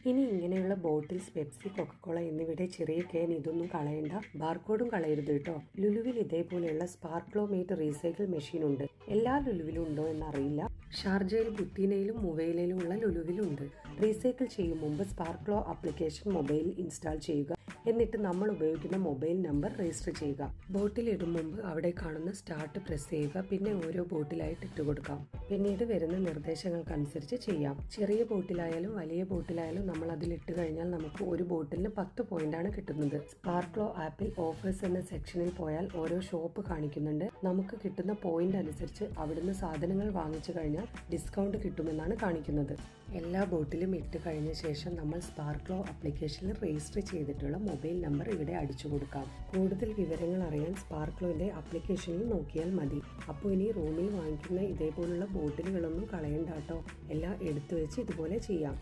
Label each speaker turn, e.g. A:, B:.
A: ഇനി ഇങ്ങനെയുള്ള bottles, Pepsi, Coca Cola എന്നിവയുടെ ചെറിയ ക്യാൻ ഇതൊന്നും കളയണ്ട. ബാർകോഡും കളയരുത് കേട്ടോ. ലുലുവിൽ ഇതേപോലെയുള്ള സ്പാർക്ലോമേറ്റ് റീസൈക്കിൾ മെഷീൻ ഉണ്ട്. എല്ലാ ലുലുവിലും ഉണ്ടോ എന്നറിയില്ല. ഷാർജയിൽ, ബുത്തീനയിലും മുവൈലയിലും ഉള്ള ലുലുവിലുണ്ട്. റീസൈക്കിൾ ചെയ്യും മുമ്പ് സ്പാർക്ലോ ആപ്ലിക്കേഷൻ മൊബൈലിൽ ഇൻസ്റ്റാൾ ചെയ്യുക. എന്നിട്ട് നമ്മൾ ഉപയോഗിക്കുന്ന മൊബൈൽ നമ്പർ രജിസ്റ്റർ ചെയ്യുക. ബോട്ടിൽ ഇടും മുമ്പ് അവിടെ കാണുന്ന സ്റ്റാർട്ട് പ്രസ് ചെയ്യുക. പിന്നെ ഓരോ ബോട്ടിലായിട്ട് ഇട്ട് കൊടുക്കാം. പിന്നീട് വരുന്ന നിർദ്ദേശങ്ങൾക്കനുസരിച്ച് ചെയ്യാം. ചെറിയ ബോട്ടിലായാലും വലിയ ബോട്ടിലായാലും നമ്മൾ അതിൽ ഇട്ട് കഴിഞ്ഞാൽ നമുക്ക് ഒരു ബോട്ടിലിന് 10 പോയിന്റാണ് കിട്ടുന്നത്. സ്പാർക്ലോ ആപ്പിൽ ഓഫേഴ്സ് എന്ന സെക്ഷനിൽ പോയാൽ ഓരോ ഷോപ്പ് കാണിക്കുന്നുണ്ട്. നമുക്ക് കിട്ടുന്ന പോയിന്റ് അനുസരിച്ച് അവിടുന്ന് സാധനങ്ങൾ വാങ്ങിച്ചു കഴിഞ്ഞാൽ ഡിസ്കൗണ്ട് കിട്ടുമെന്നാണ് കാണിക്കുന്നത്. എല്ലാ ബോട്ടിലും ഇട്ട് കഴിഞ്ഞ ശേഷം നമ്മൾ സ്പാർക്ലോ ആപ്ലിക്കേഷനിൽ രജിസ്റ്റർ ചെയ്തിട്ടുള്ള മൊബൈൽ നമ്പർ ഇവിടെ അടിച്ചു കൊടുക്കാം. കൂടുതൽ വിവരങ്ങൾ അറിയാൻ സ്പാർക്ലോന്റെ ആപ്ലിക്കേഷനിൽ നോക്കിയാൽ മതി. അപ്പോൾ ഇനി റൂമിൽ വാങ്ങിക്കുന്ന ഇതേപോലുള്ള ബോട്ടിലുകളൊന്നും കളയണ്ട കേട്ടോ. എല്ലാം എടുത്തു വെച്ച് ഇതുപോലെ ചെയ്യാം.